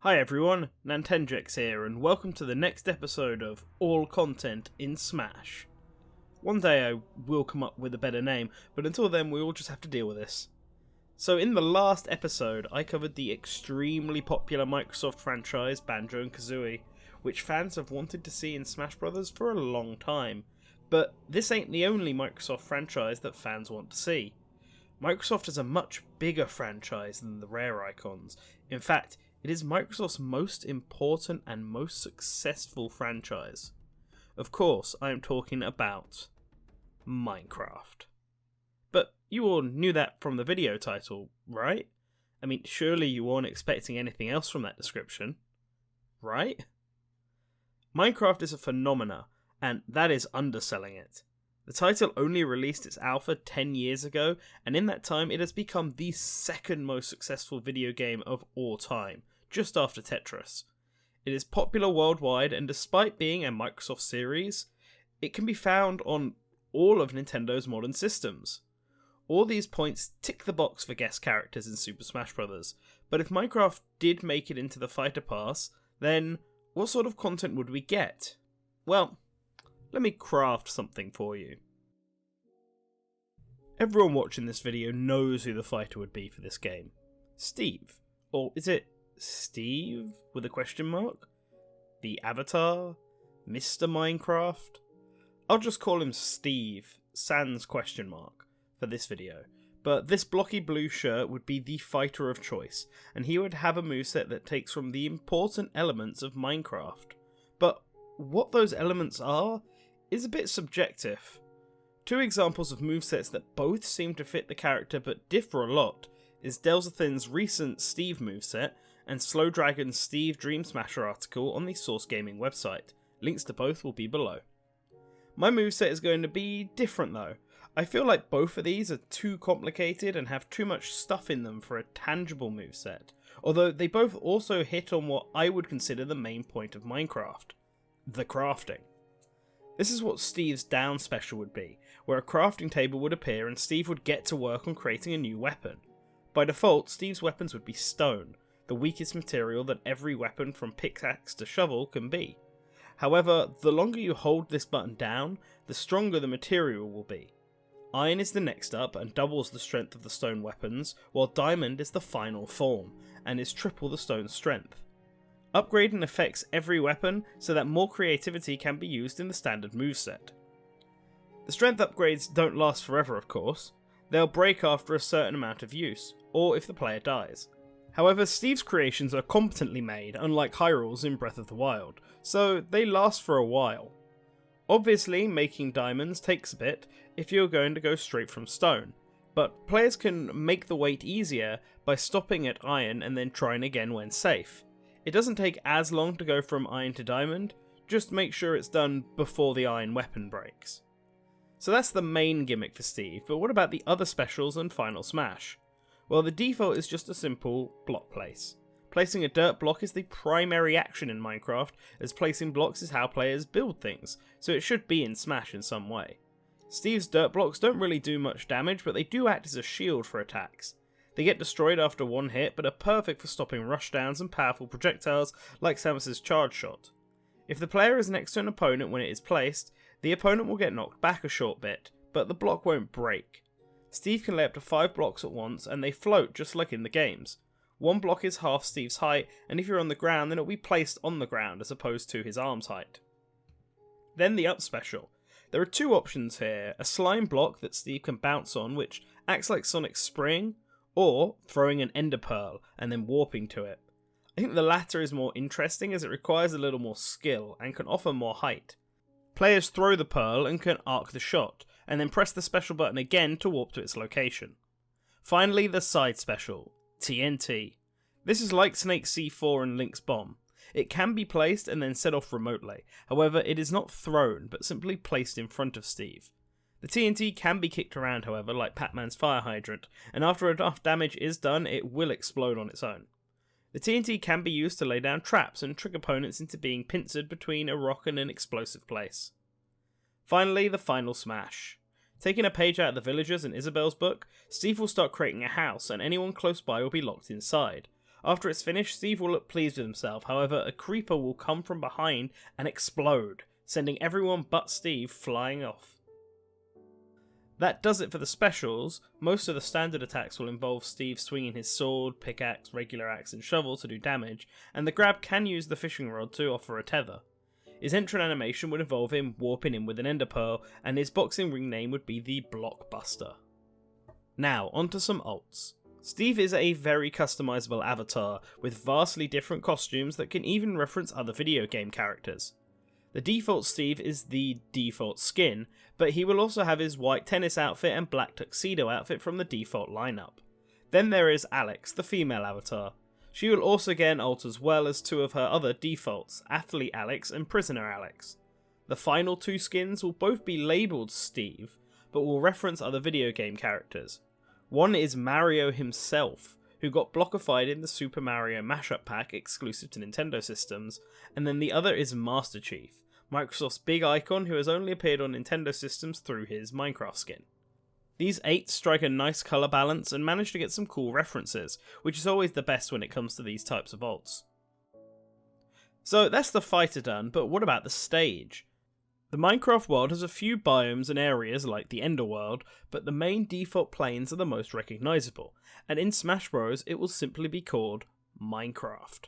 Hi everyone, NantenJex here, and welcome to the next episode of All Content in Smash. One day I will come up with a better name, but until then we all just have to deal with this. So in the last episode I covered the extremely popular Microsoft franchise Banjo-Kazooie, which fans have wanted to see in Smash Bros. For a long time. But this ain't the only Microsoft franchise that fans want to see. Microsoft is a much bigger franchise than the Rare Icons. In fact, it is Microsoft's most important and most successful franchise. Of course, I am talking about Minecraft. But you all knew that from the video title, right? I mean, surely you weren't expecting anything else from that description, right? Minecraft is a phenomena, and that is underselling it. The title only released its alpha 10 years ago, and in that time it has become the second most successful video game of all time, just after Tetris. It is popular worldwide, and despite being a Microsoft series, it can be found on all of Nintendo's modern systems. All these points tick the box for guest characters in Super Smash Bros., but if Minecraft did make it into the Fighter Pass, then what sort of content would we get? Well, let me craft something for you. Everyone watching this video knows who the fighter would be for this game. Steve. Or is it Steve with a question mark? The Avatar? Mr. Minecraft? I'll just call him Steve, sans question mark, for this video. But this blocky blue shirt would be the fighter of choice, and he would have a moveset that takes from the important elements of Minecraft. But what those elements are is a bit subjective. Two examples of movesets that both seem to fit the character but differ a lot is Delzathin's recent Steve moveset and Slow Dragon's Steve Dream Smasher article on the Source Gaming website. Links to both will be below. My moveset is going to be different though. I feel like both of these are too complicated and have too much stuff in them for a tangible moveset, although they both also hit on what I would consider the main point of Minecraft: the crafting. This is what Steve's down special would be, where a crafting table would appear and Steve would get to work on creating a new weapon. By default, Steve's weapons would be stone, the weakest material that every weapon from pickaxe to shovel can be. However, the longer you hold this button down, the stronger the material will be. Iron is the next up and doubles the strength of the stone weapons, while diamond is the final form, and is triple the stone's strength. Upgrading affects every weapon so that more creativity can be used in the standard moveset. The strength upgrades don't last forever, of course. They'll break after a certain amount of use, or if the player dies. However, Steve's creations are competently made, unlike Hyrule's in Breath of the Wild, so they last for a while. Obviously, making diamonds takes a bit if you're going to go straight from stone, but players can make the wait easier by stopping at iron and then trying again when safe. It doesn't take as long to go from iron to diamond, just make sure it's done before the iron weapon breaks. So that's the main gimmick for Steve, but what about the other specials and Final Smash? Well, the default is just a simple block place. Placing a dirt block is the primary action in Minecraft, as placing blocks is how players build things, so it should be in Smash in some way. Steve's dirt blocks don't really do much damage, but they do act as a shield for attacks. They get destroyed after one hit, but are perfect for stopping rushdowns and powerful projectiles like Samus's charge shot. If the player is next to an opponent when it is placed, the opponent will get knocked back a short bit, but the block won't break. Steve can lay up to 5 blocks at once, and they float just like in the games. One block is half Steve's height, and if you're on the ground then it will be placed on the ground as opposed to his arm's height. Then the up special. There are two options here: a slime block that Steve can bounce on, which acts like Sonic's spring, or throwing an ender pearl and then warping to it. I think the latter is more interesting as it requires a little more skill and can offer more height. Players throw the pearl and can arc the shot, and then press the special button again to warp to its location. Finally, the side special, TNT. This is like Snake's C4 and Link's bomb. It can be placed and then set off remotely, however it is not thrown but simply placed in front of Steve. The TNT can be kicked around, however, like Pac-Man's fire hydrant, and after enough damage is done, it will explode on its own. The TNT can be used to lay down traps and trick opponents into being pincered between a rock and an explosive place. Finally, the final smash. Taking a page out of the villagers in Isabelle's book, Steve will start creating a house and anyone close by will be locked inside. After it's finished, Steve will look pleased with himself. However, a creeper will come from behind and explode, sending everyone but Steve flying off. That does it for the specials. Most of the standard attacks will involve Steve swinging his sword, pickaxe, regular axe and shovel to do damage, and the grab can use the fishing rod to offer a tether. His entrance animation would involve him warping in with an ender pearl, and his boxing ring name would be the Blockbuster. Now, onto some alts. Steve is a very customizable avatar, with vastly different costumes that can even reference other video game characters. The default Steve is the default skin, but he will also have his white tennis outfit and black tuxedo outfit from the default lineup. Then there is Alex, the female avatar. She will also get an alt as well as two of her other defaults, Athlete Alex and Prisoner Alex. The final two skins will both be labelled Steve, but will reference other video game characters. One is Mario himself, who got blockified in the Super Mario Mashup Pack exclusive to Nintendo systems, and then the other is Master Chief, Microsoft's big icon who has only appeared on Nintendo systems through his Minecraft skin. These 8 strike a nice colour balance and manage to get some cool references, which is always the best when it comes to these types of alts. So that's the fighter done, but what about the stage? The Minecraft world has a few biomes and areas like the Ender world, but the main default planes are the most recognisable, and in Smash Bros it will simply be called Minecraft.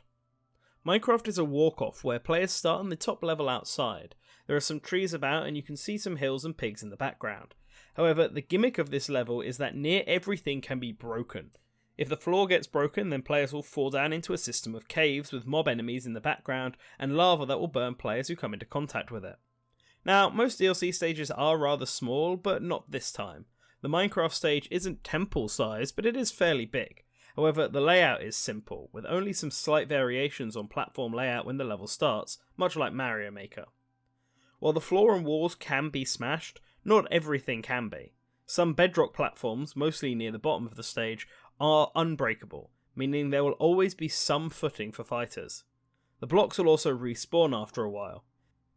Minecraft is a walk-off where players start on the top level outside. There are some trees about and you can see some hills and pigs in the background. However, the gimmick of this level is that near everything can be broken. If the floor gets broken, then players will fall down into a system of caves with mob enemies in the background and lava that will burn players who come into contact with it. Now, most DLC stages are rather small, but not this time. The Minecraft stage isn't temple size, but it is fairly big. However, the layout is simple, with only some slight variations on platform layout when the level starts, much like Mario Maker. While the floor and walls can be smashed, not everything can be. Some bedrock platforms, mostly near the bottom of the stage, are unbreakable, meaning there will always be some footing for fighters. The blocks will also respawn after a while.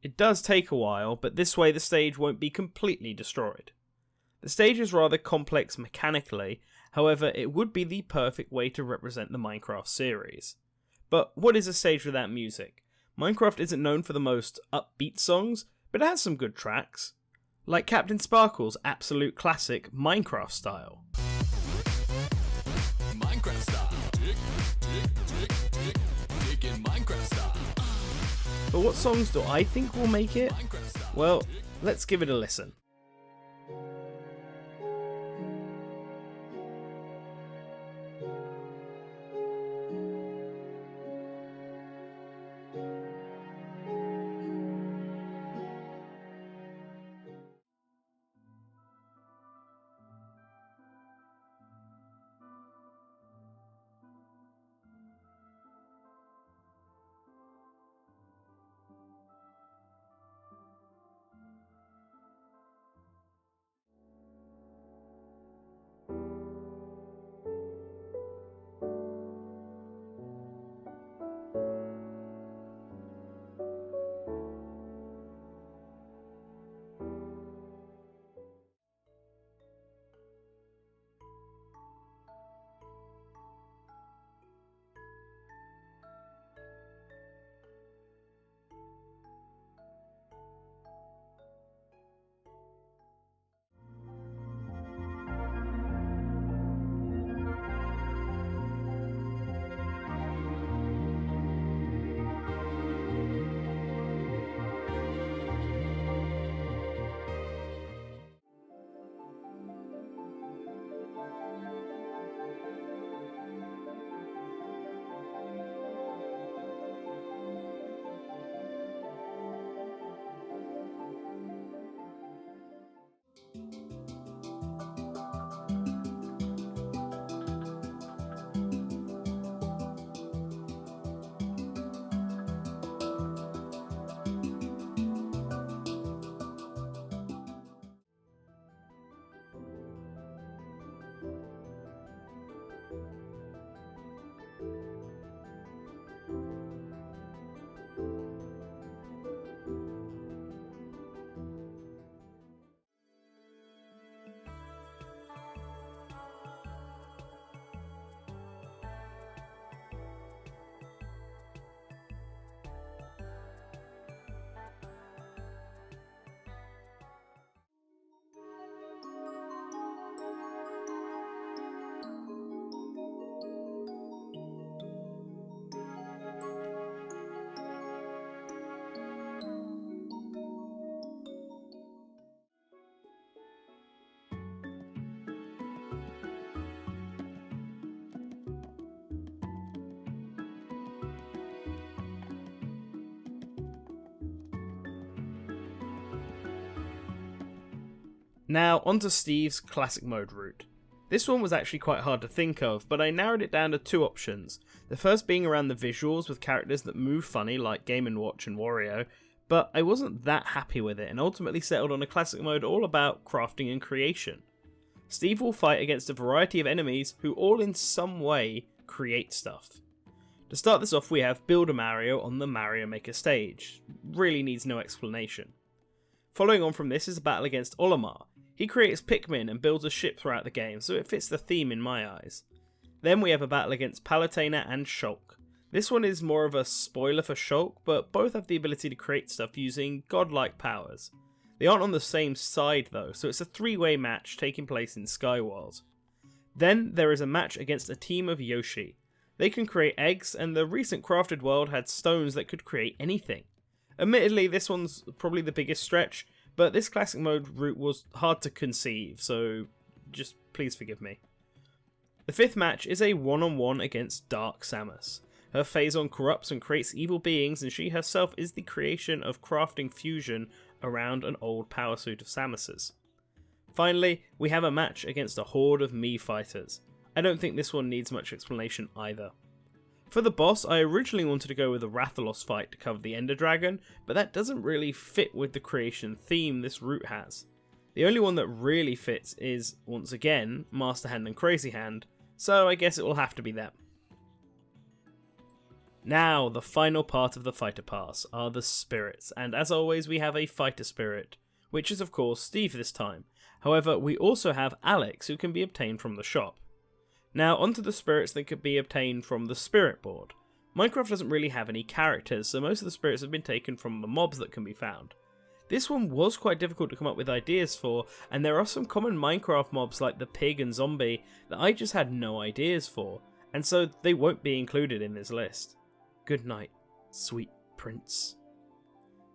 It does take a while, but this way the stage won't be completely destroyed. The stage is rather complex mechanically, however it would be the perfect way to represent the Minecraft series. But what is a stage without music? Minecraft isn't known for the most upbeat songs, but it has some good tracks. Like Captain Sparkle's absolute classic Minecraft Style. Minecraft style. Tick, tick, tick, tick, tick in Minecraft style. But what songs do I think will make it? Well, let's give it a listen. Now onto Steve's classic mode route. This one was actually quite hard to think of, but I narrowed it down to two options. The first being around the visuals with characters that move funny like Game & Watch and Wario, but I wasn't that happy with it and ultimately settled on a classic mode all about crafting and creation. Steve will fight against a variety of enemies who all in some way create stuff. To start this off we have Build-A-Mario on the Mario Maker stage. Really needs no explanation. Following on from this is a battle against Olimar. He creates Pikmin and builds a ship throughout the game, so it fits the theme in my eyes. Then we have a battle against Palutena and Shulk. This one is more of a spoiler for Shulk, but both have the ability to create stuff using godlike powers. They aren't on the same side though, so it's a three-way match taking place in Skyward. Then there is a match against a team of Yoshi. They can create eggs, and the recent crafted world had stones that could create anything. Admittedly, this one's probably the biggest stretch, but this classic mode route was hard to conceive, so just please forgive me. The fifth match is a one-on-one against Dark Samus. Her Phazon corrupts and creates evil beings, and she herself is the creation of crafting fusion around an old power suit of Samus's. Finally, we have a match against a horde of Mii fighters. I don't think this one needs much explanation either. For the boss, I originally wanted to go with a Rathalos fight to cover the Ender Dragon, but that doesn't really fit with the creation theme this route has. The only one that really fits is, once again, Master Hand and Crazy Hand, so I guess it will have to be them. Now, the final part of the Fighter Pass are the spirits, and as always we have a Fighter Spirit, which is of course Steve this time. However, we also have Alex, who can be obtained from the shop. Now onto the spirits that could be obtained from the spirit board. Minecraft doesn't really have any characters, so most of the spirits have been taken from the mobs that can be found. This one was quite difficult to come up with ideas for, and there are some common Minecraft mobs like the pig and zombie that I just had no ideas for, and so they won't be included in this list. Good night, sweet prince.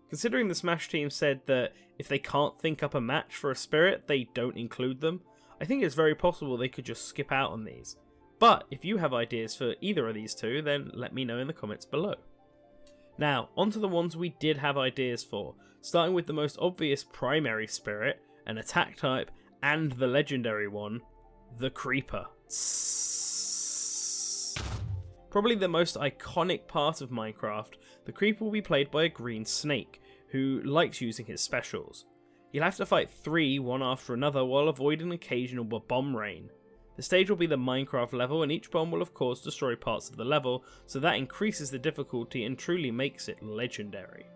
Considering the Smash team said that if they can't think up a match for a spirit, they don't include them, I think it's very possible they could just skip out on these. But if you have ideas for either of these two, then let me know in the comments below. Now, onto the ones we did have ideas for, starting with the most obvious primary spirit, an attack type, and the legendary one, the Creeper. Probably the most iconic part of Minecraft, the Creeper will be played by a green snake, who likes using his specials. You'll have to fight 3 one after another while avoiding occasional bomb rain. The stage will be the Minecraft level, and each bomb will of course destroy parts of the level, so that increases the difficulty and truly makes it legendary.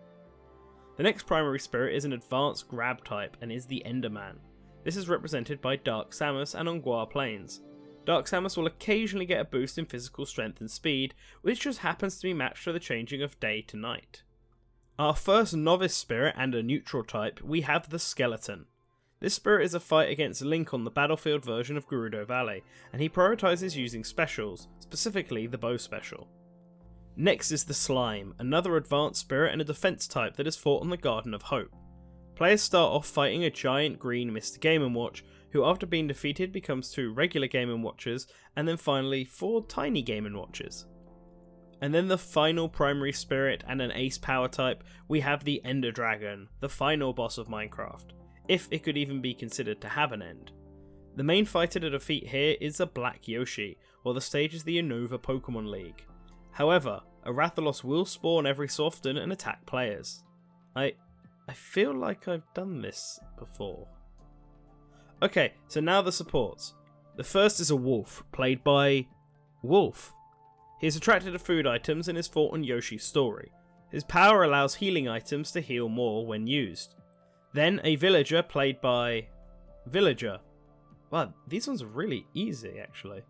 The next primary spirit is an advanced grab type and is the Enderman. This is represented by Dark Samus and Ongwa Plains. Dark Samus will occasionally get a boost in physical strength and speed, which just happens to be matched to the changing of day to night. Our first novice spirit and a neutral type, we have the Skeleton. This spirit is a fight against Link on the battlefield version of Gerudo Valley, and he prioritises using specials, specifically the bow special. Next is the Slime, another advanced spirit and a defense type that is fought on the Garden of Hope. Players start off fighting a giant green Mr. Game & Watch, who after being defeated becomes 2 regular Game & Watches, and then finally 4 tiny Game & Watches. And then the final primary spirit and an ace power type, we have the Ender Dragon, the final boss of Minecraft, if it could even be considered to have an end. The main fighter to defeat here is a Black Yoshi, while the stage is the Unova Pokemon League. However, a Rathalos will spawn every so often and attack players. I feel like I've done this before. Okay, so now the supports. The first is a Wolf, played by Wolf. He is attracted to food items and is fought on Yoshi's story. His power allows healing items to heal more when used. Then a Villager played by Villager. Wow, these ones are really easy actually.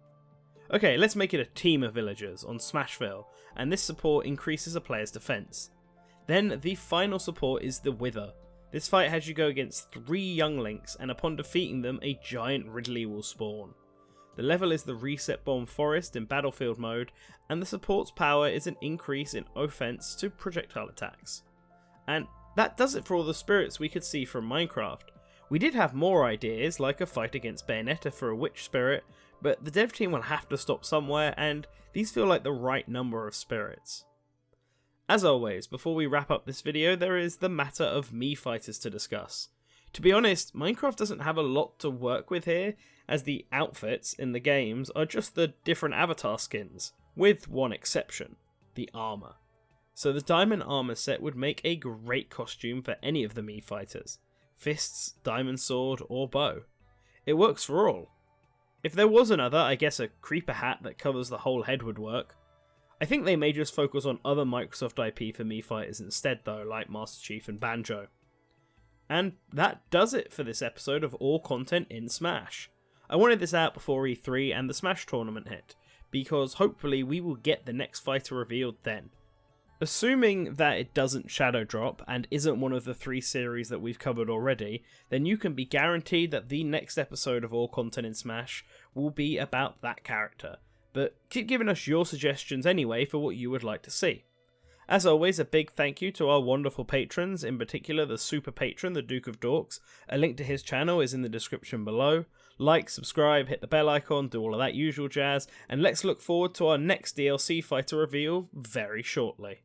Okay, let's make it a team of villagers on Smashville, and this support increases a player's defense. Then the final support is the Wither. This fight has you go against 3 young Links, and upon defeating them a giant Ridley will spawn. The level is the Reset Bomb Forest in Battlefield mode, and the support's power is an increase in offense to projectile attacks. And that does it for all the spirits we could see from Minecraft. We did have more ideas, like a fight against Bayonetta for a witch spirit, but the dev team will have to stop somewhere, and these feel like the right number of spirits. As always, before we wrap up this video, there is the matter of Mii fighters to discuss. To be honest, Minecraft doesn't have a lot to work with here, as the outfits in the games are just the different avatar skins, with one exception, the armour. So the diamond armour set would make a great costume for any of the Mii fighters. Fists, diamond sword, or bow. It works for all. If there was another, I guess a creeper hat that covers the whole head would work. I think they may just focus on other Microsoft IP for Mii fighters instead though, like Master Chief and Banjo. And that does it for this episode of All Content in Smash. I wanted this out before E3 and the Smash tournament hit, because hopefully we will get the next fighter revealed then. Assuming that it doesn't shadow drop and isn't one of the 3 series that we've covered already, then you can be guaranteed that the next episode of All Content in Smash will be about that character. But keep giving us your suggestions anyway for what you would like to see. As always, a big thank you to our wonderful patrons, in particular the super patron, the Duke of Dorks. A link to his channel is in the description below. Like, subscribe, hit the bell icon, do all of that usual jazz, and let's look forward to our next DLC fighter reveal very shortly.